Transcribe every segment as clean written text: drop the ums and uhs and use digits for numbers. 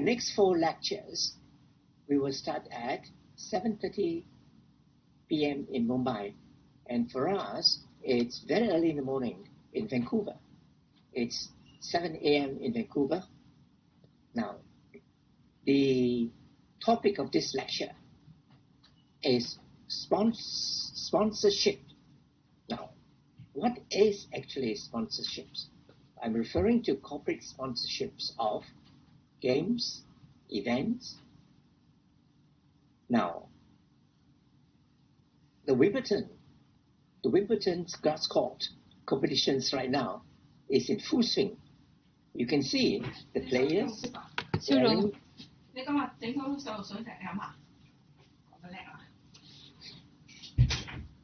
next 4 lectures, we will start at 7:30 p.m. in Mumbai. And for us, it's very early in the morning in Vancouver. It's 7 a.m. in Vancouver. Now, the topic of this lecture is sponsorship. Now, what is actually sponsorships? I'm referring to corporate sponsorships of games, events. Now, the Wimbledon grass court competitions right now is in full swing. You can see the players wearing.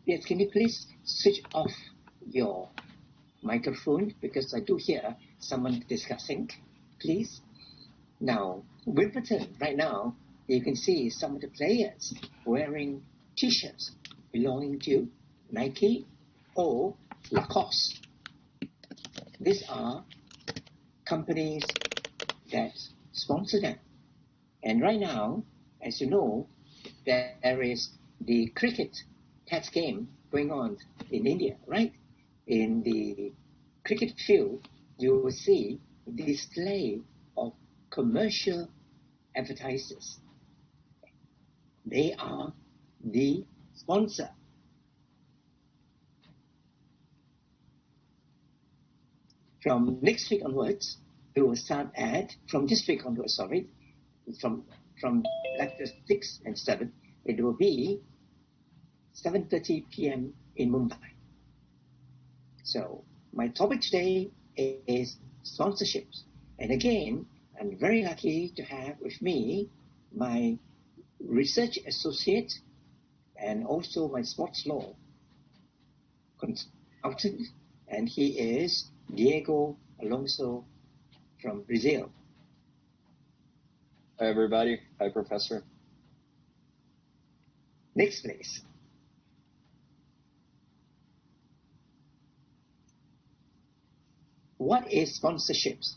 Yes, can you please switch off your microphone because I do hear someone discussing, please. Now, Wimbledon right now, you can see some of the players wearing T-shirts belonging to Nike or Lacoste. These are companies that sponsor them. And right now, as you know, there is the cricket test game going on in India, right? In the cricket field, you will see display of commercial advertisers. They are the sponsor. From next week onwards, we will start from this week onwards, sorry, from lectures 6 and 7, it will be 7:30 p.m. in Mumbai. So my topic today is sponsorships. And again, I'm very lucky to have with me my research associate and also my sports law consultant, and he is Diego Alonso from Brazil. Hi, everybody. Hi, Professor. Next, please. What is sponsorships?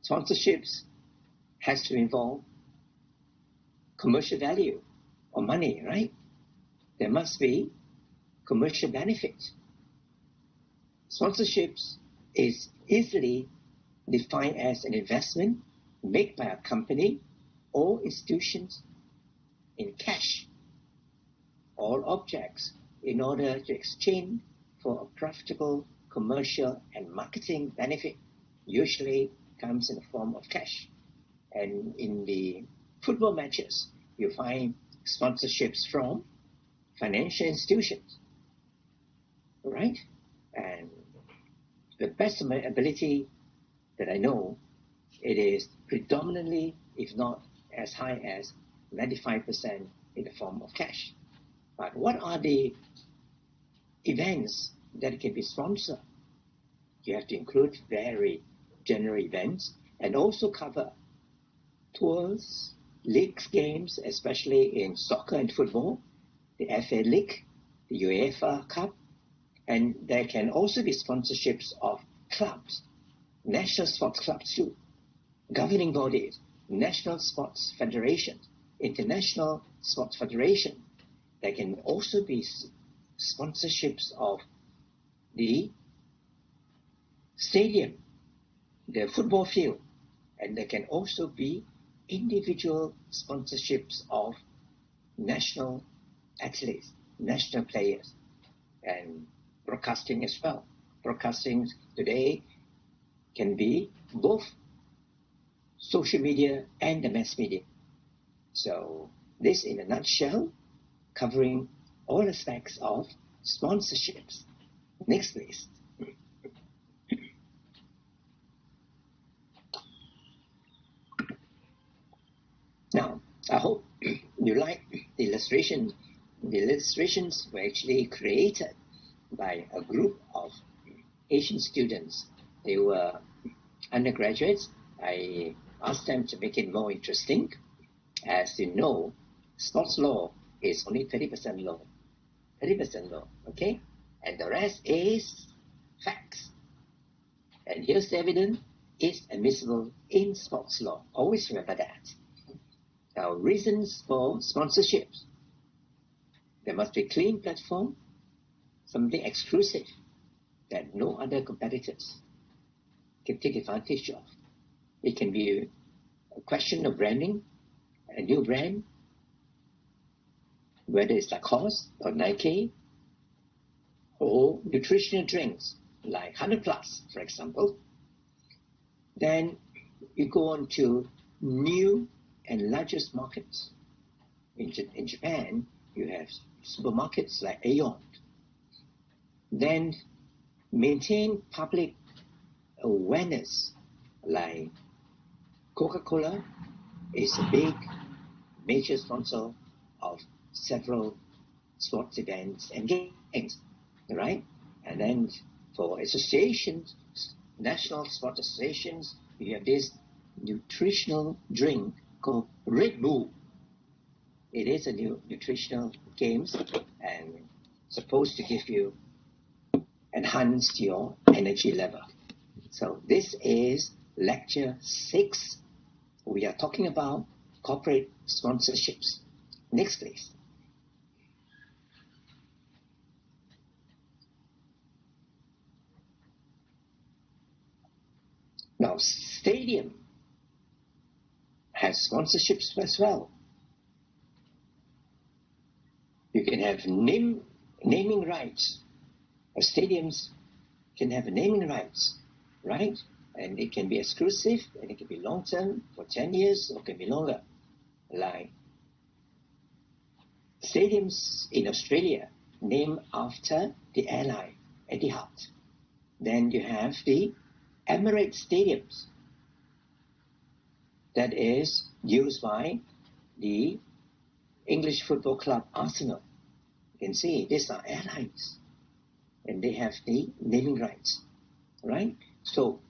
Sponsorships has to involve commercial value or money, right? There must be commercial benefit. Sponsorships is easily defined as an investment made by a company or institutions in cash or objects in order to exchange for a profitable commercial and marketing benefit, usually comes in the form of cash. And in the football matches, you find sponsorships from financial institutions, right? And the best of my ability that I know, it is predominantly, if not as high as 95% in the form of cash. But what are the events that can be sponsored? You have to include very general events and also cover tours, leagues, games, especially in soccer and football, the FA League, the UEFA Cup, and there can also be sponsorships of clubs, national sports clubs too, governing bodies, national sports federations, international sports federation. There can also be sponsorships of the stadium, the football field, and there can also be individual sponsorships of national athletes, national players, and broadcasting as well. Broadcasting today can be both social media and the mass media. So this in a nutshell, covering all aspects of sponsorships. Next, please. Now, I hope you like the illustration. The illustrations were actually created by a group of Asian students. They were undergraduates. I asked them to make it more interesting. As you know, sports law is only 30% law. 30% law, okay? And the rest is facts. And here's the evidence is admissible in sports law. Always remember that. Now, reasons for sponsorships. There must be a clean platform, something exclusive that no other competitors can take advantage of. It can be a question of branding, a new brand, whether it's Lacoste or Nike, or nutritional drinks like 100 Plus, for example. Then you go on to new and largest markets. In Japan, you have supermarkets like Aeon. Then maintain public awareness, like Coca-Cola is a big major sponsor of several sports events and games, right? And then for associations, national sports associations, you have this nutritional drink called Red Bull. It is a new nutritional games and supposed to give you enhance your energy level. So this is lecture 6. We are talking about corporate sponsorships. Next, please. Now, stadium has sponsorships as well. You can have naming rights. Stadiums can have naming rights, right? And it can be exclusive, and it can be long-term for 10 years, or can be longer. Like stadiums in Australia named after the airline, Etihad. Then you have the Emirates stadiums that is used by the English football club Arsenal. You can see these are airlines, and they have the naming rights, right? So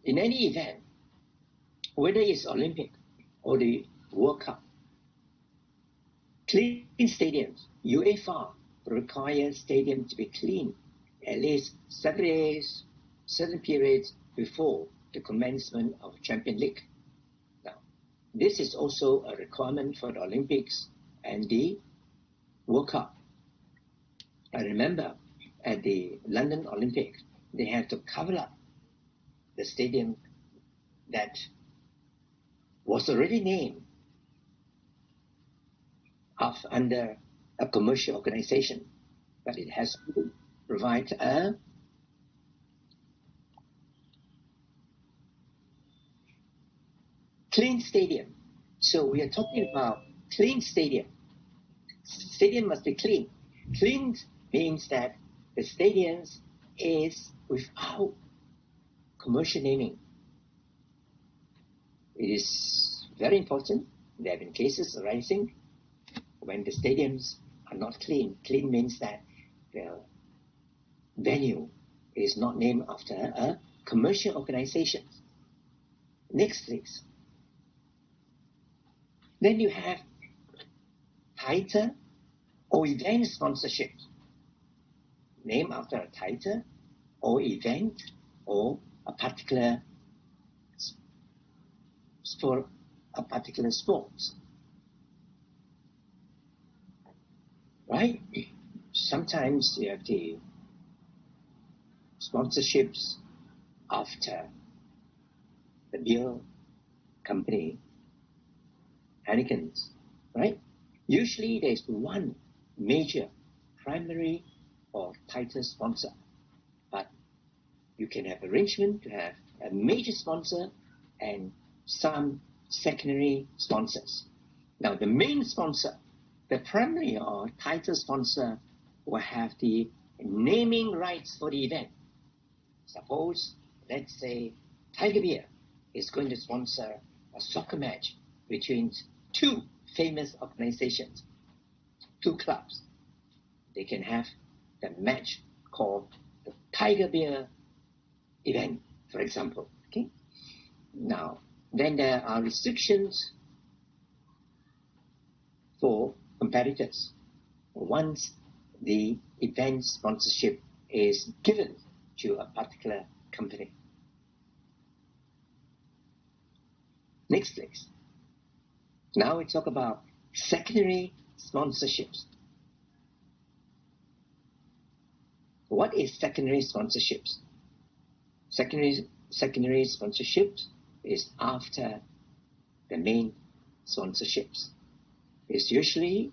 in any event, whether it's Olympic or the World Cup, clean stadiums, UEFA requires stadiums to be clean at least 7 days, certain periods before the commencement of Champions League. Now, this is also a requirement for the Olympics and the World Cup. I remember at the London Olympics, they had to cover up the stadium that was already named under a commercial organization, but it has to provide a clean stadium. So we are talking about clean stadium. Stadium must be clean. Clean means that the stadiums is without commercial naming. It is very important. There have been cases arising when the stadiums are not clean. Clean means that the venue is not named after a commercial organization. Next, please. Then you have title or event sponsorship, named after a title or event or a particular sport, right? Sometimes you have the sponsorships after the beer company, Heineken's, right? Usually there's one major primary or title sponsor, but you can have arrangement to have a major sponsor and some secondary sponsors. Now the main sponsor, the primary or title sponsor, will have the naming rights for the event. Suppose, let's say, Tiger Beer is going to sponsor a soccer match between two famous organizations, two clubs. They can have the match called the Tiger Beer event, for example. Okay. Now, then there are restrictions for competitors once the event sponsorship is given to a particular company. Next, please. Now we talk about secondary sponsorships. What is secondary sponsorships? Secondary sponsorships is after the main sponsorships. It's usually,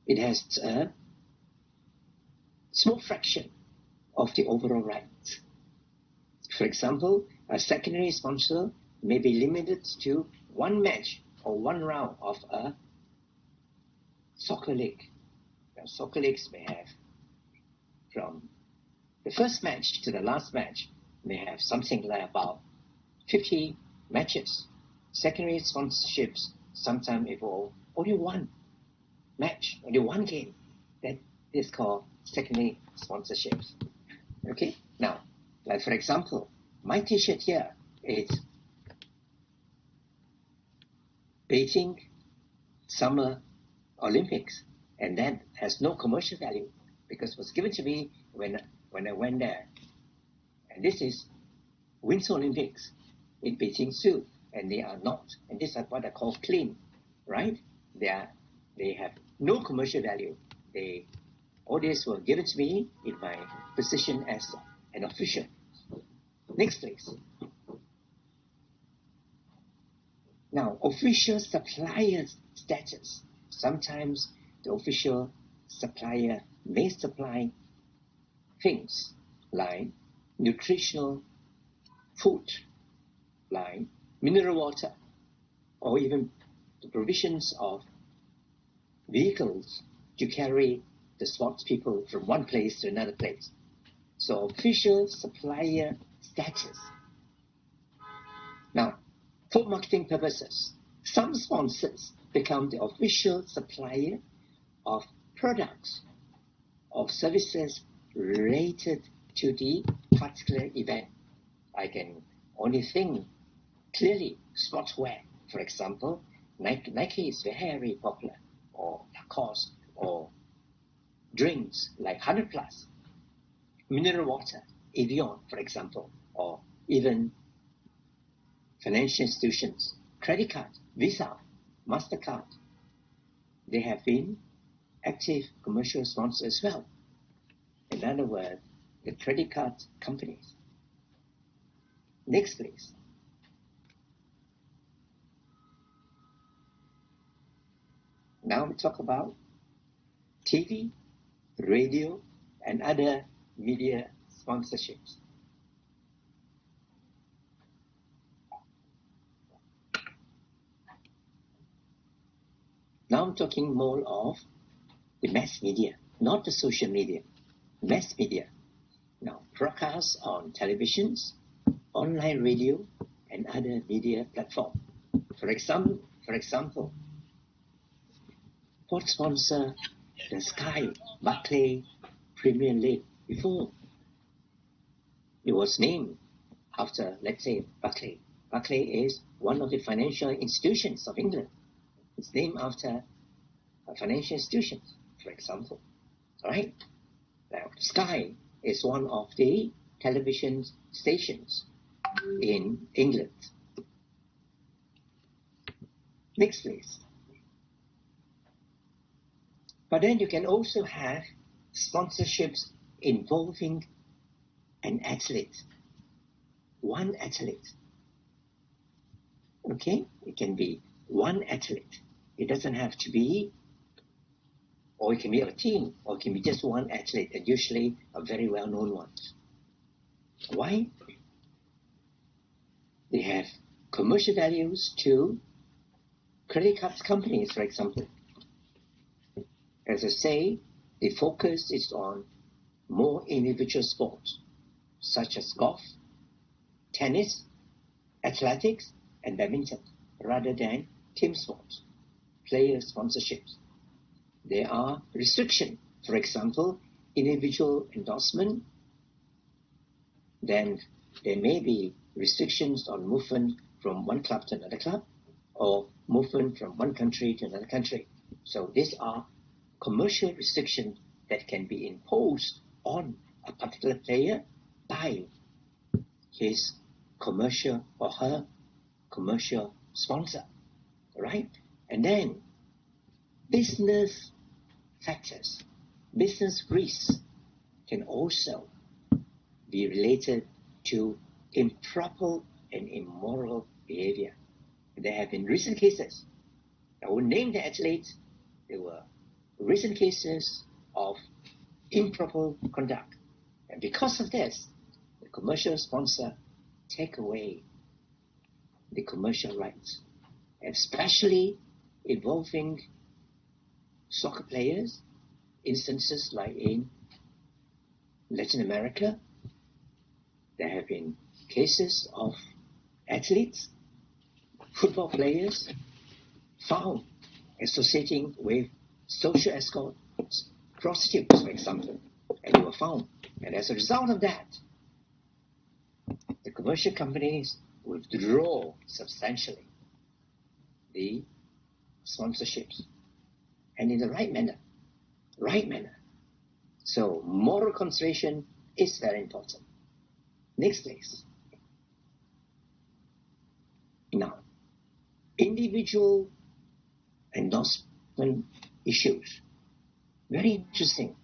it has a small fraction of the overall rights. For example, a secondary sponsor may be limited to one match or one round of a soccer league. Now, soccer leagues may have, from the first match to the last match, may have something like about 50 matches. Secondary sponsorships sometimes involve only one match, only one game. That is called secondary sponsorships. Okay? Now, like for example, my t-shirt here is Beijing Summer Olympics, and that has no commercial value because it was given to me when I went there. And this is Winter Olympics in Beijing Zoo, and they are not, and these are what I call clean, right? They have no commercial value. All these were given to me in my position as an official. Next, please. Now, official supplier status. Sometimes the official supplier may supply things like nutritional food, like mineral water, or even the provisions of vehicles to carry the sports people from one place to another place. So official supplier status. Now, for marketing purposes, some sponsors become the official supplier of products or services related to the particular event. I can only think clearly sportswear. For example, Nike is very popular, or Lacoste, or drinks like 100 Plus, mineral water, Evian, for example, or even financial institutions, credit card, Visa, MasterCard. They have been active commercial sponsors as well. In other words, the credit card companies. Next, please. Now we talk about TV, radio, and other media sponsorships. Now I'm talking more of the mass media, not the social media. Mass media. Now, broadcasts on televisions, online radio, and other media platforms. For example, what sponsor the Sky Barclay Premier League before? It was named after, let's say, Barclay. Barclay is one of the financial institutions of England. It's named after a financial institution, for example. All right? Now, Sky is one of the television stations in England. Next, please. But then you can also have sponsorships involving an athlete, one athlete. Okay? It can be one athlete. It doesn't have to be, or it can be a team, or it can be just one athlete, and usually a very well-known one. Why? They have commercial values to credit card companies, for example. As I say, the focus is on more individual sports, such as golf, tennis, athletics, and badminton, rather than team sports, player sponsorships. There are restrictions, for example, individual endorsement. Then there may be restrictions on movement from one club to another club, or movement from one country to another country. So these are commercial restrictions that can be imposed on a particular player by his commercial or her commercial sponsor, right? And then business factors, business risks can also be related to improper and immoral behavior. There have been recent cases, I won't name the athletes, there were recent cases of improper conduct. And because of this, the commercial sponsor take away the commercial rights, especially involving soccer players, instances like in Latin America. There have been cases of athletes, football players, found associating with social escorts, prostitutes, for example, and they were found. And as a result of that, the commercial companies withdraw substantially the sponsorships, and in the right manner. So moral consideration is very important. Next, please. Now, individual endorsement issues. Very interesting.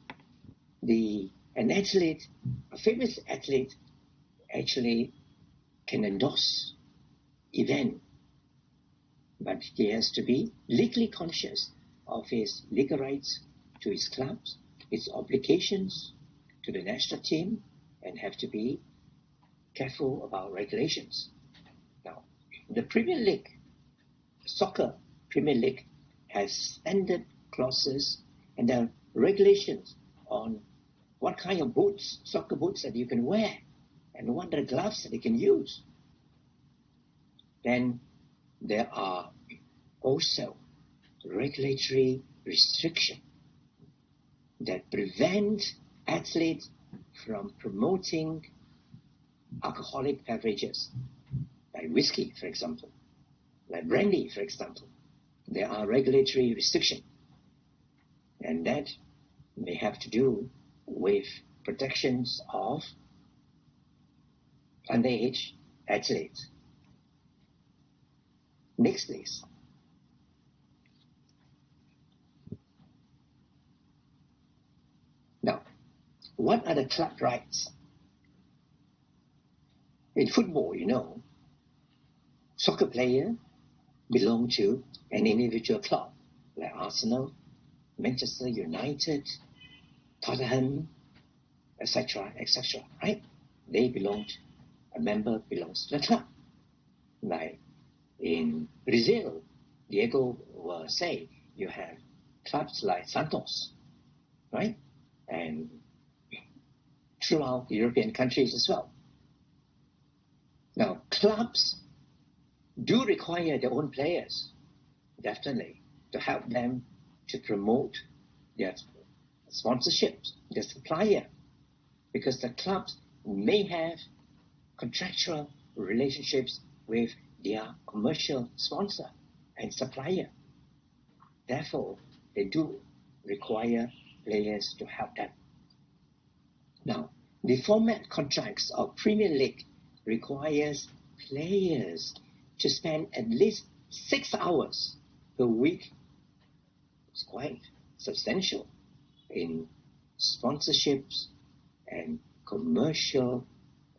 An athlete, a famous athlete, actually can endorse event, but he has to be legally conscious of his legal rights to his clubs, his obligations to the national team, and have to be careful about regulations. Now, the Premier League, soccer Premier League, has standard clauses and there are regulations on what kind of boots, soccer boots that you can wear, and what are the gloves that you can use. Then there are also regulatory restrictions that prevent athletes from promoting alcoholic beverages, like whiskey, for example, like brandy, for example. There are regulatory restrictions, and that may have to do with protections of underage athletes. Next, please. Now, what are the club rights? In football, soccer players belong to an individual club, like Arsenal, Manchester United, Tottenham, etc., right? A member belongs to the club. Like in Brazil, Diego will say you have clubs like Santos, right? And throughout European countries as well. Now, clubs do require their own players, definitely, to help them to promote their sponsorships, their supplier, because the clubs may have contractual relationships with their commercial sponsor and supplier. Therefore, they do require players to help them. Now, the format contracts of Premier League requires players to spend at least 6 hours per week. It's quite substantial in sponsorships and commercial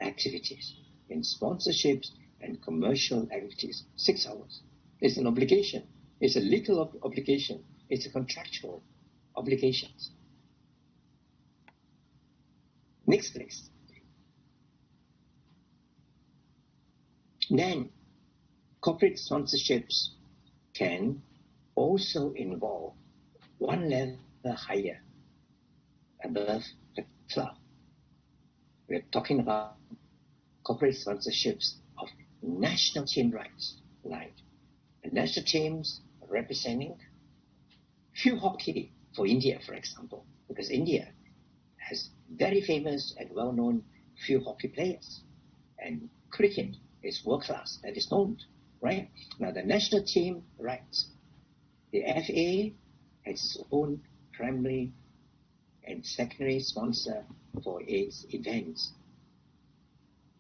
activities. 6 hours. It's an obligation. It's a legal obligation. It's a contractual obligation. Next, please. Then, corporate sponsorships can also involve one level higher above the club. We're talking about corporate sponsorships of national team rights, like the national teams representing field hockey for India, for example, because India has very famous and well-known field hockey players, and cricket is world-class, that is known, right? Now, the national team rights, the FA has its own primary and secondary sponsor for its events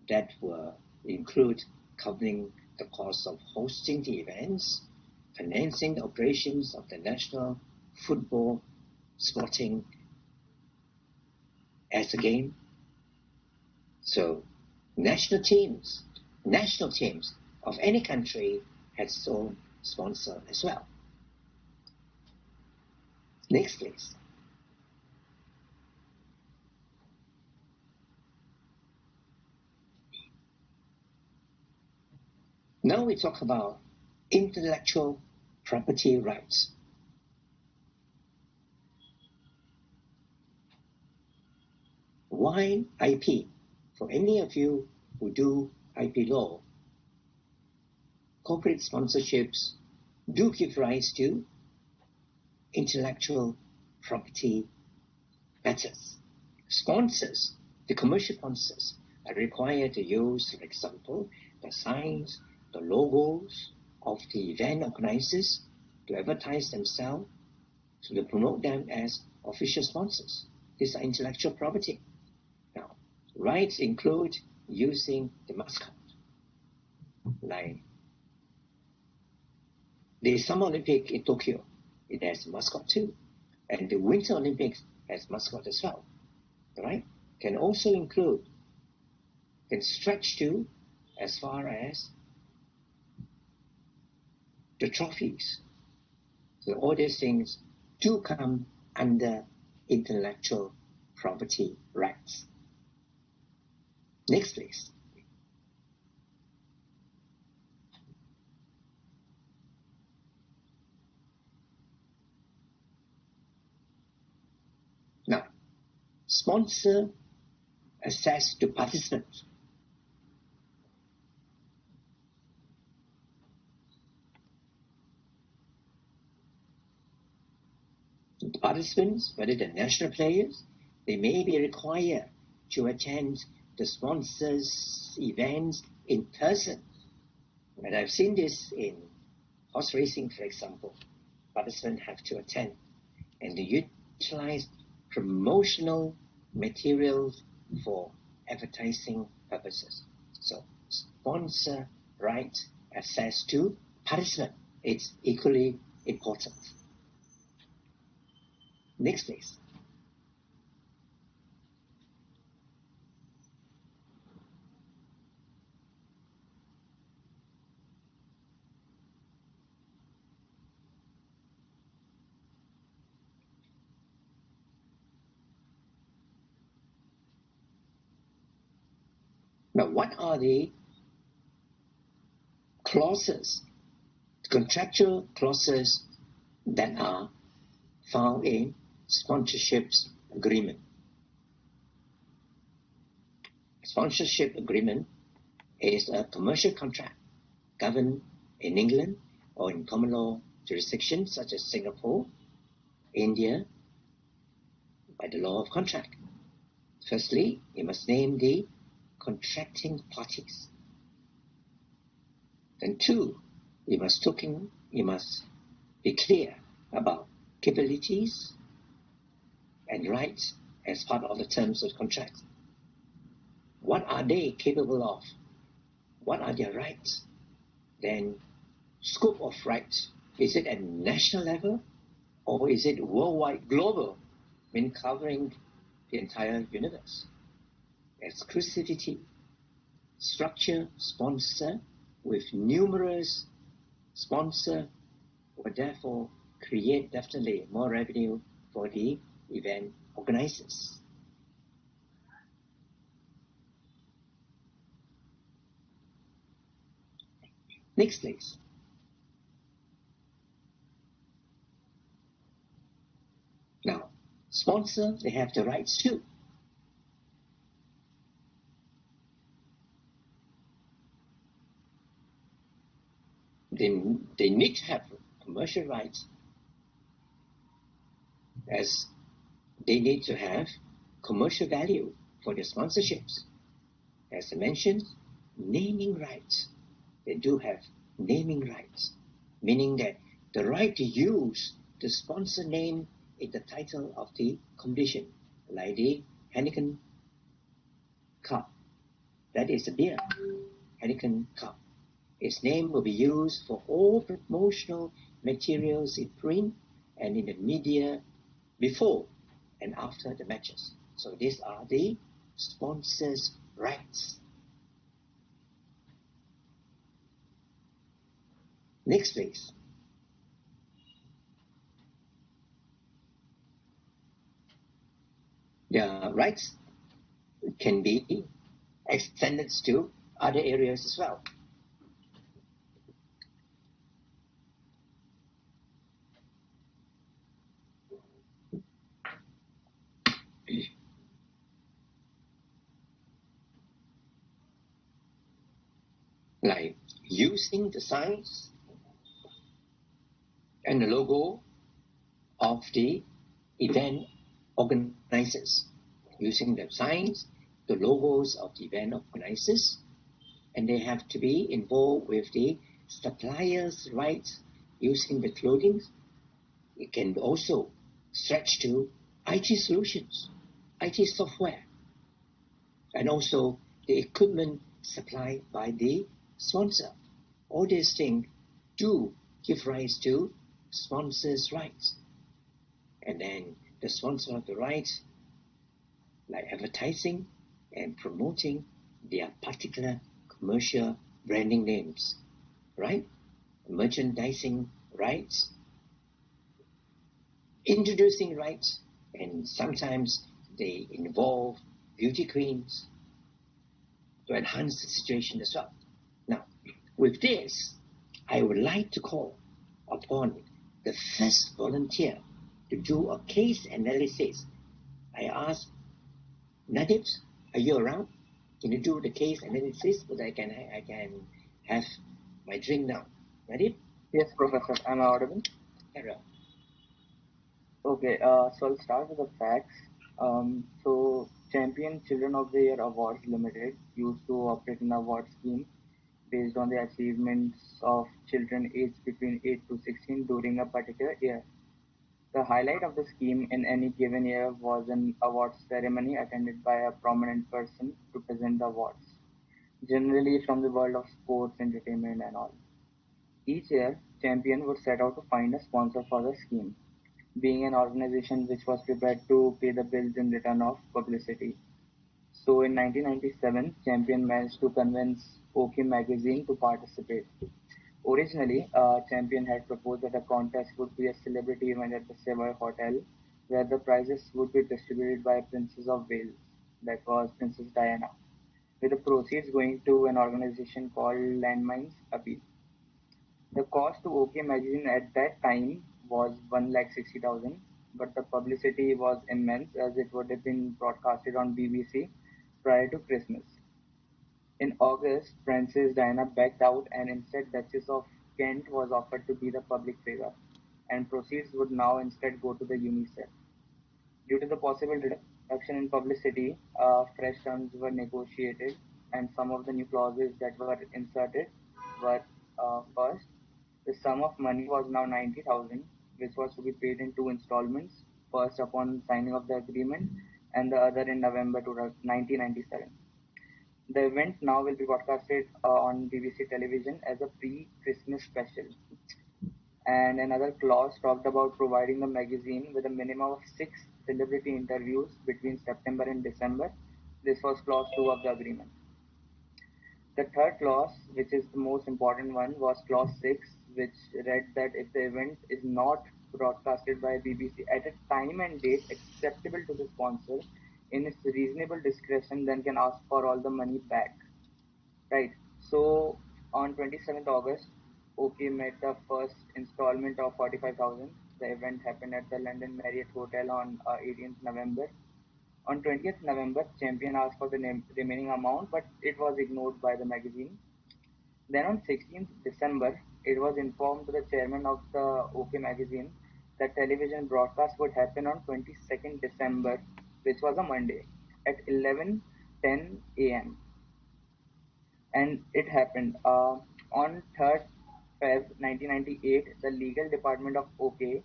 that were include covering the cost of hosting the events, financing the operations of the national football sporting as a game. So national teams of any country has its own sponsor as well. Next, please. Now we talk about intellectual property rights. Why IP? For any of you who do IP law, corporate sponsorships do give rise to intellectual property matters. Sponsors, the commercial sponsors, are required to use, for example, the signs, the logos of the event organizers to advertise themselves, so to promote them as official sponsors. These are intellectual property. Now, rights include using the mascot, like the Summer Olympic in Tokyo, it has a mascot too. And the Winter Olympics has mascot as well, right? Can also include, can stretch to as far as the trophies. So all these things do come under intellectual property rights. Next, please. Now, sponsor access to participants. The participants, whether they're national players, they may be required to attend the sponsors' events in person. And I've seen this in horse racing, for example. Participants have to attend and they utilize promotional materials for advertising purposes. So sponsor right access to participant. It's equally important. Next, please. Now, what are the clauses, contractual clauses that are found in sponsorships agreement? Sponsorship agreement is a commercial contract governed in England or in common law jurisdictions such as Singapore, India, by the law of contract. Firstly, you must name the contracting parties. Then two, you must be clear about capabilities and rights as part of the terms of the contract. What are they capable of? What are their rights? Then scope of rights. Is it at national level or is it worldwide, global, mean covering the entire universe? Exclusivity, structure, sponsor with numerous sponsors will therefore create definitely more revenue for the event organizers. Next, please. Now, sponsors, they have the rights too. They need to have commercial rights, as they need to have commercial value for their sponsorships. As I mentioned, naming rights. They do have naming rights, meaning that the right to use the sponsor name in the title of the competition, like the Heineken Cup. That is a beer. Heineken cup. Its name will be used for all promotional materials in print and in the media before and after the matches. So these are the sponsors' rights. Next, please. The rights can be extended to other areas as well. Like using the signs and the logo of the event organizers, using the signs, the logos of the event organizers, and they have to be involved with the suppliers' rights using the clothing. It can also stretch to IT solutions, IT software, and also the equipment supplied by the sponsor. All these things do give rise to sponsors' rights. And then the sponsor of the rights, like advertising and promoting their particular commercial branding names, right? Merchandising rights, introducing rights, and sometimes they involve beauty queens to enhance the situation as well. Now, with this, I would like to call upon the first volunteer to do a case analysis. I ask Nadib, are you around? Can you do the case analysis so that I can have my drink now? Nadib? Yes, Professor. Am I audible? Carry on. Okay, so I'll start with the facts. So, Champion Children of the Year Awards Limited used to operate an award scheme based on the achievements of children aged between 8 to 16 during a particular year. The highlight of the scheme in any given year was an awards ceremony attended by a prominent person to present the awards, generally from the world of sports, entertainment, and all. Each year, Champion would set out to find a sponsor for the scheme, being an organization which was prepared to pay the bills in return of publicity. So in 1997, Champion managed to convince OK magazine to participate. Originally, Champion had proposed that a contest would be a celebrity event at the Savoy Hotel, where the prizes would be distributed by Princess of Wales, that was Princess Diana, with the proceeds going to an organization called Landmines Appeal. The cost to OK Magazine at that time was 1,60,000, but the publicity was immense as it would have been broadcasted on BBC prior to Christmas. In August, Princess Diana backed out and instead Duchess of Kent was offered to be the public figure, and proceeds would now instead go to the UNICEF. Due to the possible reduction in publicity, fresh terms were negotiated, and some of the new clauses that were inserted were first, the sum of money was now 90,000, which was to be paid in two installments, first upon signing of the agreement and the other in November 1997. The event now will be broadcasted on BBC television as a pre-Christmas special. And another clause talked about providing the magazine with a minimum of 6 celebrity interviews between September and December. This was clause 2 of the agreement. The third clause, which is the most important one, was clause 6, which read that if the event is not broadcasted by BBC at a time and date acceptable to the sponsor in its reasonable discretion, then can ask for all the money back. Right. So on 27th August, OK made the first installment of 45,000. The event happened at the London Marriott Hotel on 18th November. On 20th November, Champion asked for the remaining amount, but it was ignored by the magazine. Then on 16th December, it was informed to the chairman of the OK magazine that television broadcast would happen on 22nd December, which was a Monday, at 11:10 a.m. And it happened. On 3rd Feb 1998, the legal department of OK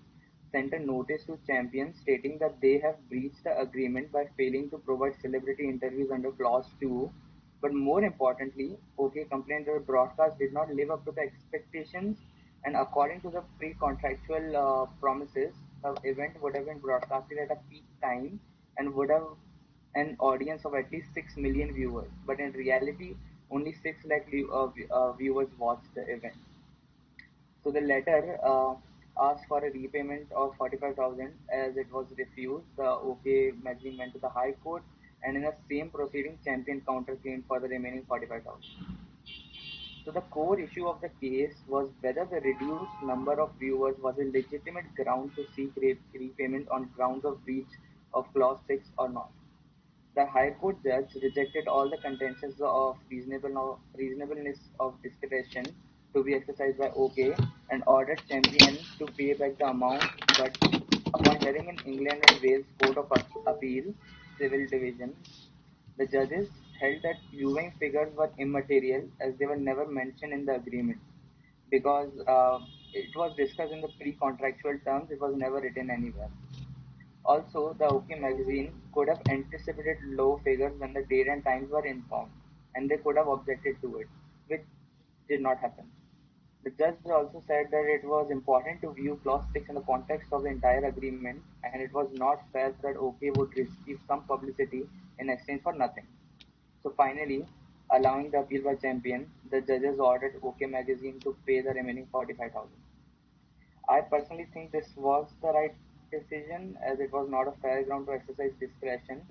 sent a notice to Champion stating that they have breached the agreement by failing to provide celebrity interviews under Clause 2 But more importantly, OK complained that the broadcast did not live up to the expectations, and according to the pre-contractual promises, the event would have been broadcasted at a peak time and would have an audience of at least 6 million viewers. But in reality, only 6 lakh viewers watched the event. So the letter asked for a repayment of 45,000. As it was refused, the OK magazine went to the High Court, and in the same proceeding, Champion counterclaimed for the remaining 45,000. So the core issue of the case was whether the reduced number of viewers was a legitimate ground to seek repayment on grounds of breach of Clause 6 or not. The High Court judge rejected all the contentions of reasonableness of discretion to be exercised by OK and ordered Champion to pay back the amount, but upon hearing in England and Wales Court of Appeal, Civil Division, the judges held that viewing figures were immaterial as they were never mentioned in the agreement because it was discussed in the pre-contractual terms, it was never written anywhere. Also, the OK magazine could have anticipated low figures when the date and times were informed, and they could have objected to it, which did not happen. The judge also said that it was important to view Clause 6 in the context of the entire agreement, and it was not fair that OK would receive some publicity in exchange for nothing. So finally, allowing the appeal by Champion, the judges ordered OK magazine to pay the remaining 45,000. I personally think this was the right decision as it was not a fair ground to exercise discretion.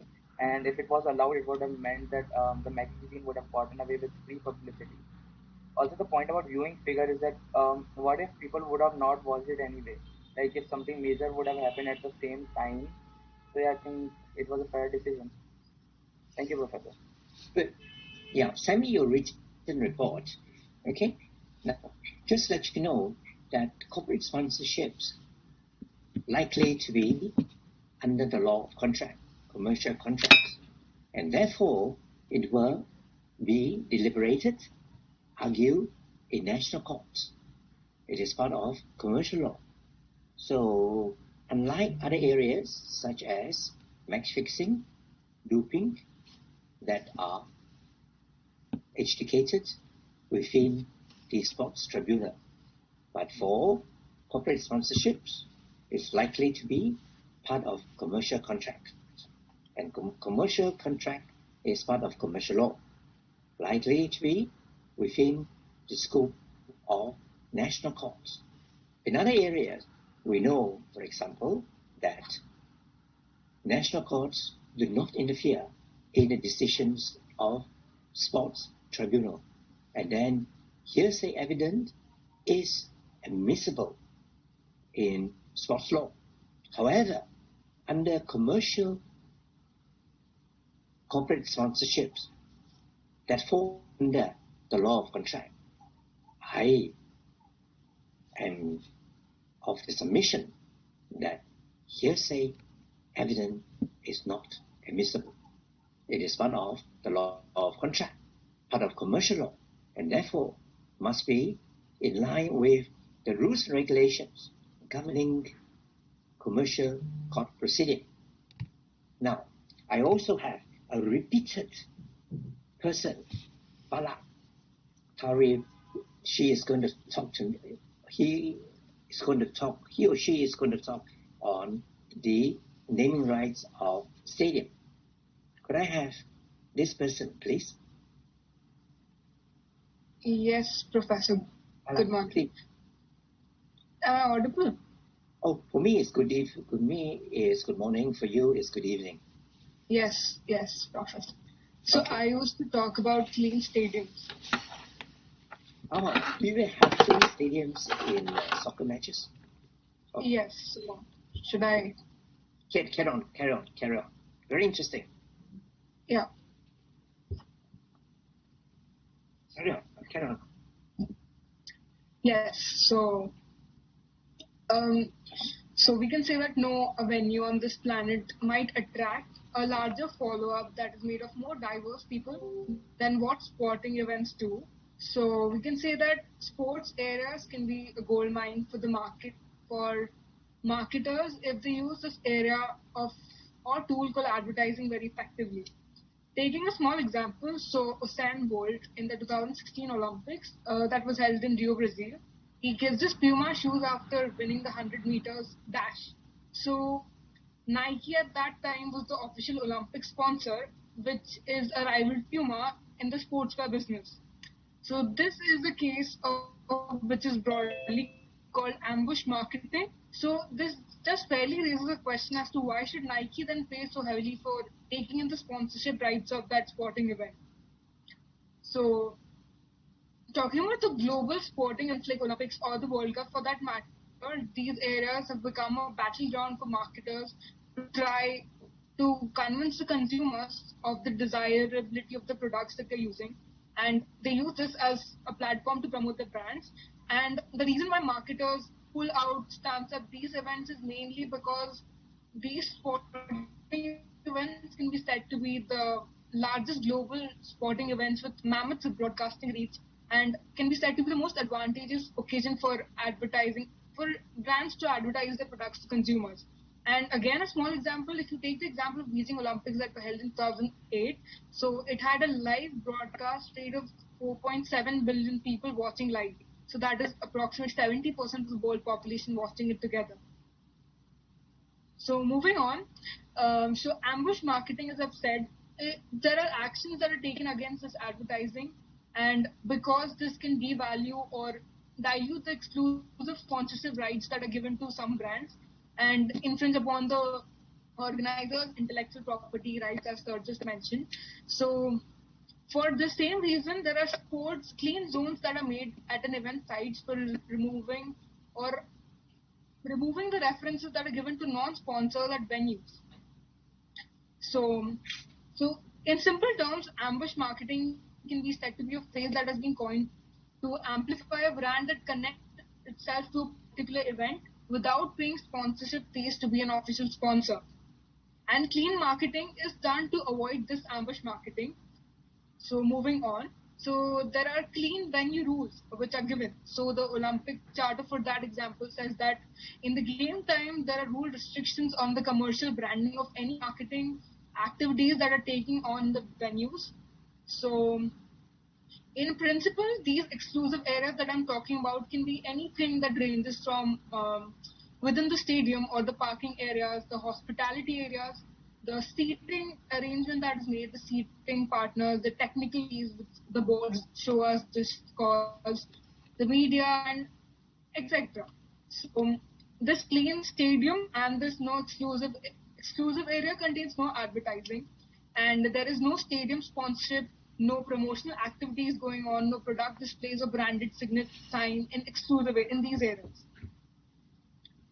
And if it was allowed, it would have meant that the magazine would have gotten away with free publicity. Also, the point about viewing figure is that what if people would have not watched it anyway? Like if something major would have happened at the same time. So yeah, I think it was a fair decision. Thank you, Professor. But yeah, send me your written report. Okay? Now, just let you know that corporate sponsorships likely to be under the law of contract, commercial contracts, and therefore it will be deliberated, argued in national courts. It is part of commercial law. So, unlike other areas such as match fixing, doping, that are adjudicated within the sports tribunal, but for corporate sponsorships, it's likely to be part of commercial contract. And commercial contract is part of commercial law, likely to be within the scope of national courts. In other areas, we know, for example, that national courts do not interfere in the decisions of sports tribunal. And then hearsay evidence is admissible in sports law. However, under commercial corporate sponsorships that fall under the law of contract, I am of the submission that hearsay evidence is not admissible. It is part of the law of contract, part of commercial law, and therefore must be in line with the rules and regulations governing commercial court proceeding. Now, I also have a repeated person, Bala Tarif. She is going to talk to me. He or she is going to talk on the naming rights of stadium. Could I have this person, please? Yes, Professor. Bala, Good morning. please. Am I audible? Oh, for me it's good evening. For me is good morning. For you it's good evening. Yes, Professor. So Okay. I used to talk about clean stadiums. Oh, do you have clean stadiums in soccer matches? Oh, Yes. So should I? carry on. Very interesting. Yeah. Carry on. Yes. Um, so we can say that no venue on this planet might attract a larger follow-up that is made of more diverse people than what sporting events do. So we can say that sports areas can be a gold mine for the market for marketers if they use this area of or tool called advertising very effectively. Taking a small example, so Usain Bolt in the 2016 Olympics that was held in Rio, Brazil, he gives his Puma shoes after winning the 100 meters dash. So Nike at that time was the official Olympic sponsor, which is a rival Puma in the sportswear business. So this is a case of which is broadly called ambush marketing. So this just fairly raises a question as to why should Nike then pay so heavily for taking in the sponsorship rights of that sporting event. So talking about the global sporting events like Olympics or the World Cup for that matter, these areas have become a battleground for marketers to try to convince the consumers of the desirability of the products that they're using. And they use this as a platform to promote their brands. And the reason why marketers pull out stamps at these events is mainly because these sporting events can be said to be the largest global sporting events with mammoths of broadcasting reach and can be said to be the most advantageous occasion for advertising, for brands to advertise their products to consumers. And again, a small example, if you take the example of Beijing Olympics that were held in 2008, so it had a live broadcast rate of 4.7 billion people watching live. So that is approximately 70% of the world population watching it together. So moving on, so ambush marketing, as I've said, there are actions that are taken against this advertising, and because this can devalue or dilute the exclusive sponsorship rights that are given to some brands and infringe upon the organizers' intellectual property rights, as Sir just mentioned. So for the same reason, there are sports clean zones that are made at an event sites for or removing the references that are given to non-sponsors at venues. So, so in simple terms, ambush marketing can be said to be a phrase that has been coined to amplify a brand that connects itself to a particular event without paying sponsorship fees to be an official sponsor. And clean marketing is done to avoid this ambush marketing. So moving on. So there are clean venue rules which are given. So the Olympic Charter for that example says that in the game time there are rule restrictions on the commercial branding of any marketing activities that are taking on the venues. So in principle, these exclusive areas that I'm talking about can be anything that ranges from within the stadium or the parking areas, the hospitality areas, the seating arrangement that is made, the seating partners, the technical fees, which the boards show us this calls, the media, and etc. So this clean stadium and this no exclusive area contains no advertising, and there is no stadium sponsorship, no promotional activities going on, no product displays or branded sign in exclusive in these areas.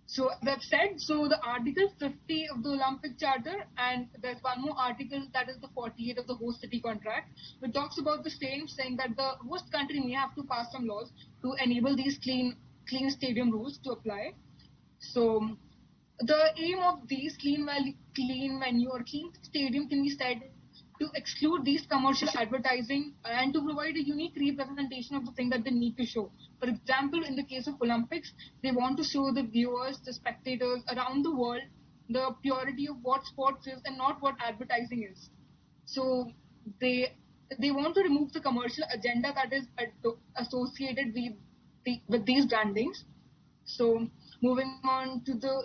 So that said, so the Article 50 of the Olympic Charter, and there's one more article that is the 48 of the host city contract, which talks about the same, saying that the host country may have to pass some laws to enable these clean stadium rules to apply. So the aim of these clean venue or clean stadium can be said to exclude these commercial advertising and to provide a unique representation of the thing that they need to show. For example, in the case of Olympics, they want to show the viewers, the spectators around the world, the purity of what sports is and not what advertising is. So they they want to remove the commercial agenda that is associated with these brandings. So moving on to the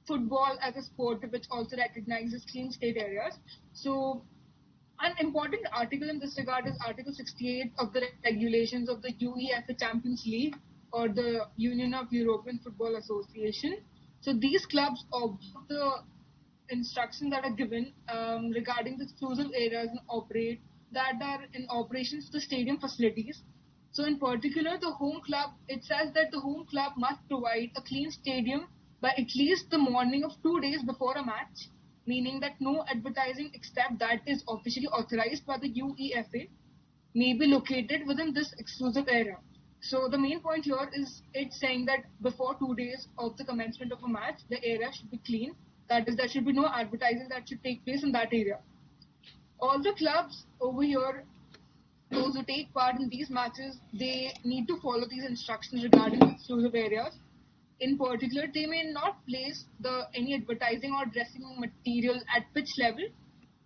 football as a sport, which also recognizes clean state areas. So an important article in this regard is Article 68 of the regulations of the UEFA Champions League or the Union of European Football Association. So these clubs observe the instructions that are given regarding the exclusive areas that are in operations to the stadium facilities. So in particular, the home club, it says that the home club must provide a clean stadium by at least the morning of 2 days before a match, meaning that no advertising except that is officially authorized by the UEFA may be located within this exclusive area. So the main point here is it's saying that before 2 days of the commencement of a match, the area should be clean. That is, there should be no advertising that should take place in that area. All the clubs over here, those who take part in these matches, they need to follow these instructions regarding exclusive areas. In particular, they may not place the any advertising or dressing material at pitch level,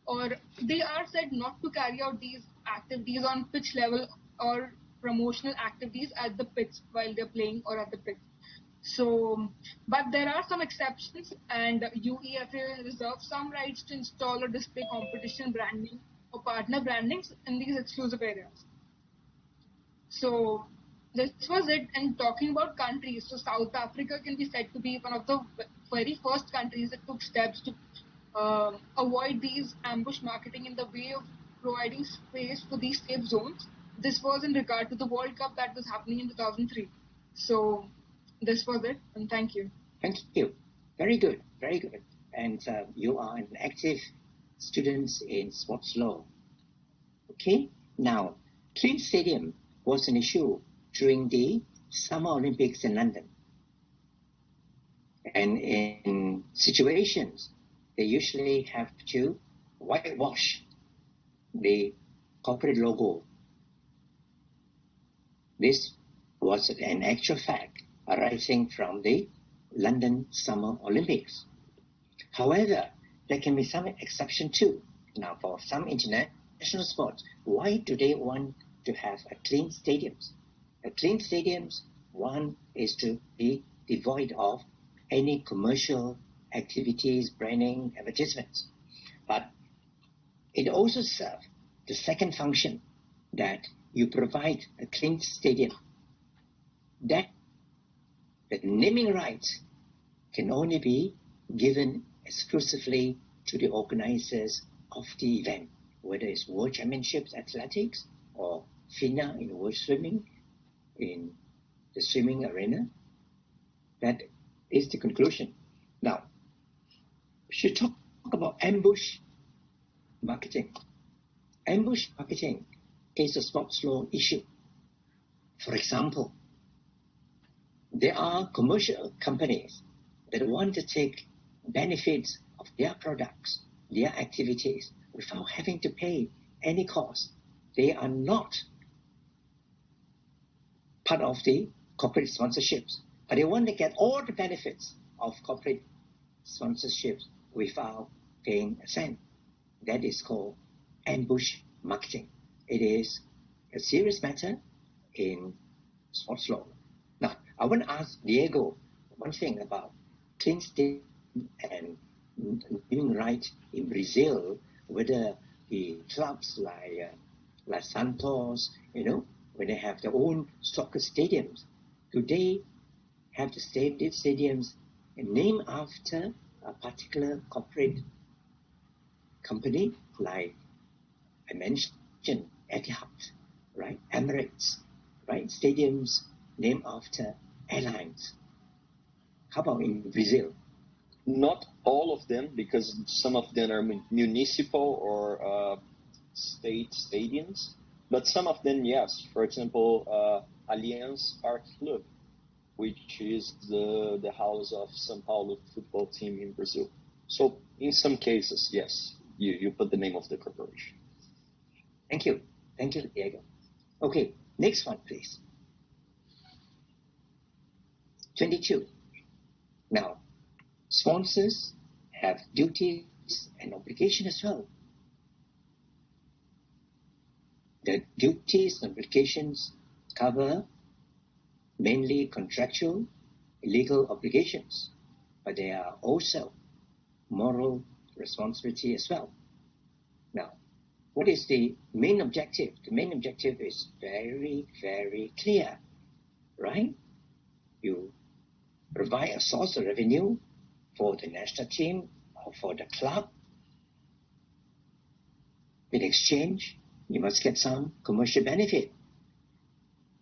or they are said not to carry out these activities on pitch level or promotional activities at the pitch while they're playing or at the pitch. So, but there are some exceptions, and UEFA reserves some rights to install or display competition branding or partner brandings in these exclusive areas. So, this was it. And talking about countries, so South Africa can be said to be one of the very first countries that took steps to avoid these ambush marketing in the way of providing space for these safe zones. This was in regard to the World Cup that was happening in 2003. So, this was it, and thank you. Thank you. Very good, very good. And you are an active student in sports law. Okay, now, clean stadium was an issue during the Summer Olympics in London. And in situations, they usually have to whitewash the corporate logo. This was an actual fact arising from the London Summer Olympics. However, there can be some exception too. Now, for some international sports, why do they want to have a clean stadiums? A clean stadiums, one is to be devoid of any commercial activities, branding, advertisements. But it also serves the second function, that you provide a clean stadium, that the naming rights can only be given exclusively to the organizers of the event, whether it's World Championships Athletics or FINA in World Swimming, in the swimming arena. That is the conclusion. Now, we should talk about ambush marketing. Ambush marketing is a sports law issue. For example, there are commercial companies that want to take benefits of their products, their activities, without having to pay any cost. They are not part of the corporate sponsorships, but they want to get all the benefits of corporate sponsorships without paying a cent. That is called ambush marketing. It is a serious matter in sports law. Now, I want to ask Diego one thing about clean stadium and naming right in Brazil, whether the clubs like Santos, when they have their own soccer stadiums, do they have the stadiums named after a particular corporate company, like I mentioned Etihad, right? Emirates, right? Stadiums named after airlines. How about in Brazil? Not all of them, because some of them are municipal or state stadiums, but some of them, yes. For example, Allianz Parque Club, which is the house of São Paulo football team in Brazil. So in some cases, yes, you put the name of the corporation. Thank you. Thank you, Diego. Okay, next one, please. 22. Now, sponsors have duties and obligations as well. The duties and obligations cover mainly contractual, legal obligations, but there are also moral responsibility as well. Now, what is the main objective? The main objective is very, very clear, right? You provide a source of revenue for the national team or for the club. In exchange, you must get some commercial benefit.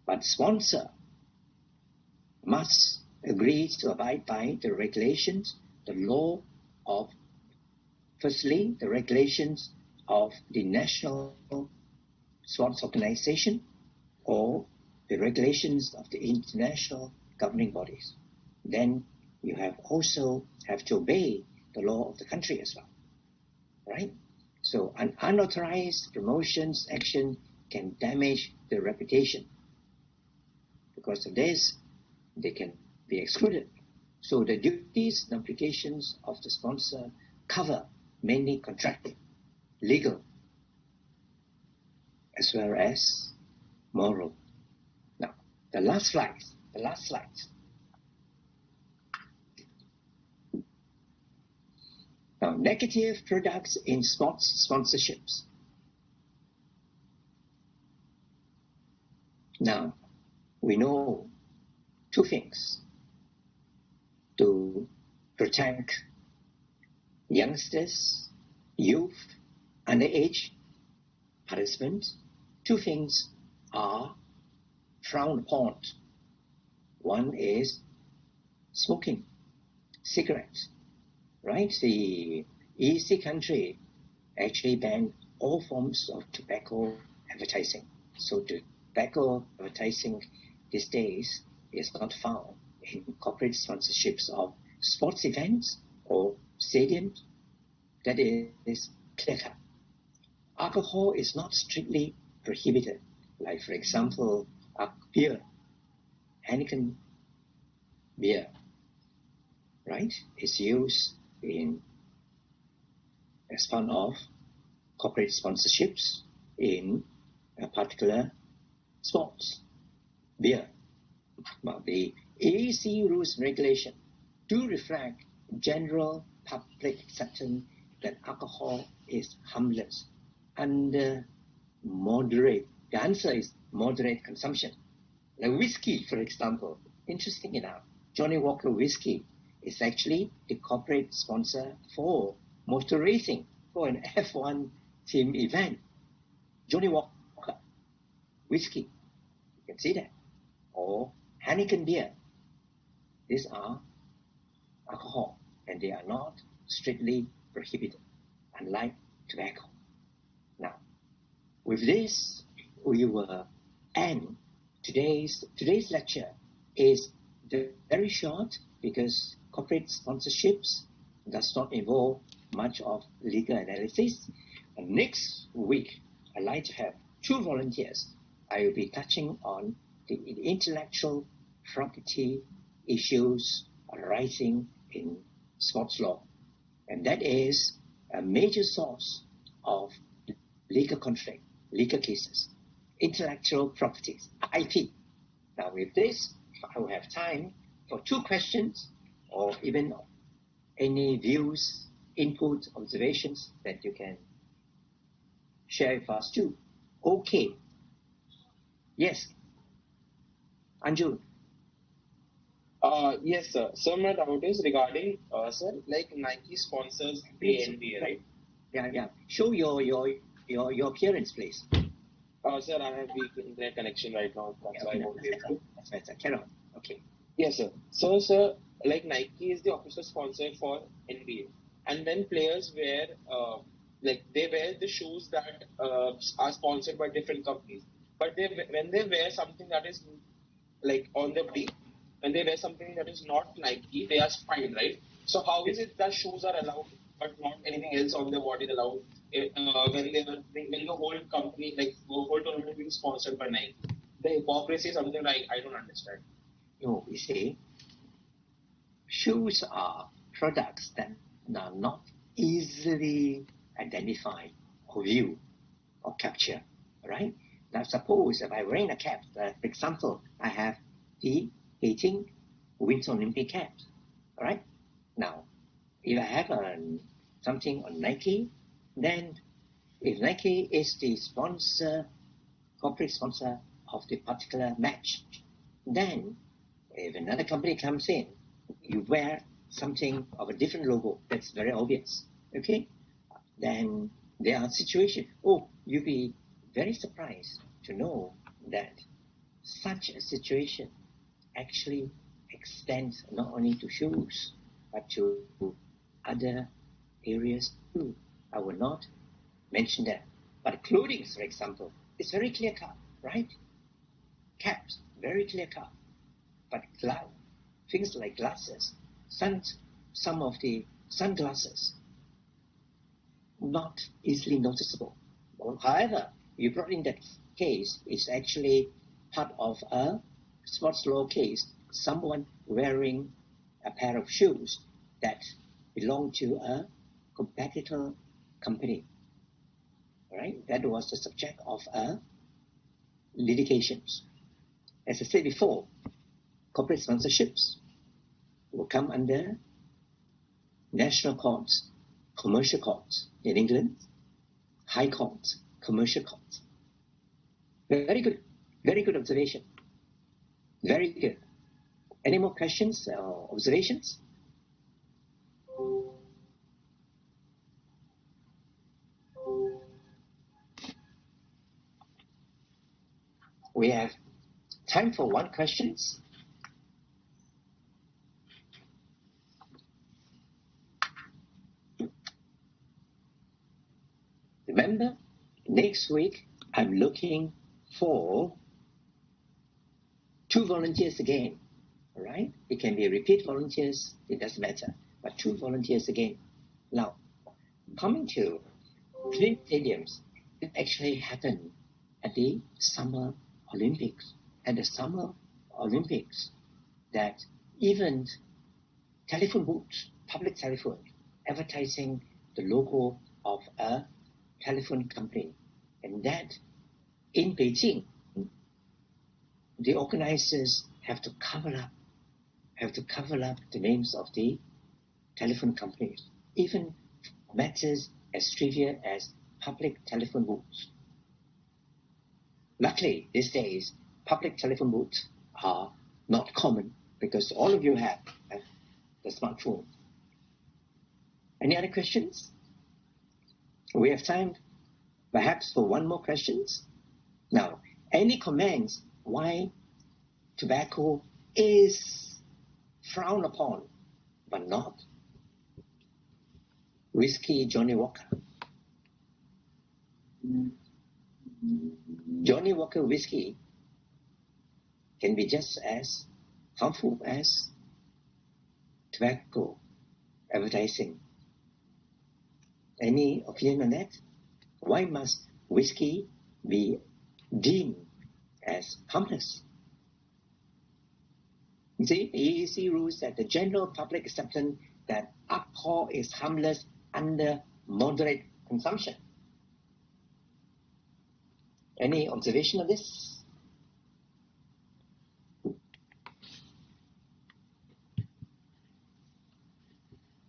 But sponsor must agree to abide by the regulations, the law of, firstly, the regulations of the national sports organization or the regulations of the international governing bodies. Then you also have to obey the law of the country as well, right? So an unauthorized promotions action can damage the reputation. Because of this, they can be excluded. So the duties and obligations of the sponsor cover mainly contracting. legal as well as moral. Now, the last slide. Now, negative products in sports sponsorships. Now, we know two things to protect youngsters, youth, underage participants. Two things are frowned upon. One is smoking, cigarettes, right? The EC country actually banned all forms of tobacco advertising. So tobacco advertising these days is not found in corporate sponsorships of sports events or stadiums. That is clear cut. Alcohol is not strictly prohibited. Like, for example, beer, Heineken beer, right, is used as part of corporate sponsorships in a particular sports. Beer. But the AAC rules and regulation do reflect general public acceptance that alcohol is harmless under moderate. The answer is moderate consumption. Like whiskey, for example. Interesting enough, Johnny Walker Whiskey is actually the corporate sponsor for motor racing, for an F1 team event. Johnny Walker Whiskey, you can see that. Or Heineken beer. These are alcohol, and they are not strictly prohibited, unlike tobacco. Now, with this, we will end today's lecture. Is very short because corporate sponsorships does not involve much of legal analysis. And next week, I'd like to have two volunteers. I will be touching on the intellectual property issues arising in sports law. And that is a major source of legal conflict, legal cases, intellectual properties, IP. Now with this, I will have time for two questions or even any views, input, observations that you can share with us too. Okay. Yes. Anju. Yes, sir. So my doubt is regarding, sir, like Nike sponsors the NBA, right? Yeah. Show your appearance, please. Sir, I have weak internet connection right now. That's why I won't be able to. That's better. Carry on. Okay. Yes, sir. So, sir, like Nike is the official sponsor for NBA, and then players wear, like they wear the shoes that are sponsored by different companies. But when they wear something that is like on the body, when they wear something that is not Nike, they are fined, right? So how is it that shoes are allowed but not anything else on their body is allowed when the whole company, like the whole tournament being sponsored by Nike? The hypocrisy is something like I don't understand. No, you see, shoes are products that are not easily identified or viewed or captured, right? Now, suppose if I wearing a cap, for example, I have the Beijing Winter Olympic caps, right? Now, if I have something on Nike, then if Nike is the sponsor, corporate sponsor of the particular match, then if another company comes in, you wear something of a different logo, that's very obvious, okay? Then there are situations, you'll be very surprised to know that such a situation actually extends not only to shoes, but to other areas too. I will not mention that. But clothing, for example, is very clear cut, right? Caps, very clear cut. But things like glasses, some of the sunglasses, not easily noticeable. However, you brought in that case, it's actually part of a sports law case, someone wearing a pair of shoes that belong to a competitor company. right? That was the subject of litigations. As I said before, corporate sponsorships will come under national courts, commercial courts in England, high courts, commercial courts. Very good observation. Very good. Any more questions or observations? We have time for one question. Remember, next week I'm looking for 2 volunteers again. All right? It can be repeat volunteers, it doesn't matter, but 2 volunteers again. Now, coming to clean stadiums, it actually happened at the Summer Olympics. At the Summer Olympics, that even telephone booths, public telephone, advertising the logo of a telephone company. And that in Beijing, the organizers have to cover up the names of the telephone companies, even matters as trivial as public telephone booths. Luckily, these days, public telephone booths are not common because all of you have the smartphone. Any other questions? We have time perhaps for one more question. Now, any comments why tobacco is frowned upon but not whiskey Johnny Walker? Johnny Walker whiskey can be just as harmful as tobacco advertising. Any opinion on that? Why must whiskey be deemed as harmless? You see, AEC rules that the general public acceptance that alcohol is harmless under moderate consumption. Any observation on this?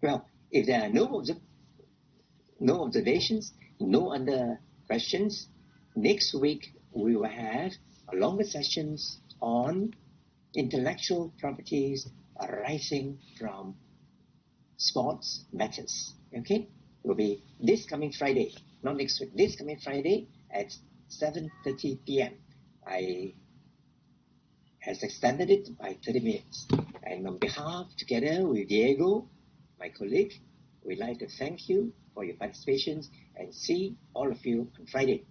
Well, if there are no observations, no other questions, next week we will have a longer sessions on intellectual properties arising from sports matters. Okay? It will be this coming Friday, not next week, this coming Friday at 7:30 p.m. I has extended it by 30 minutes. And on behalf, together with Diego, my colleague, we'd like to thank you for your participation and see all of you on Friday.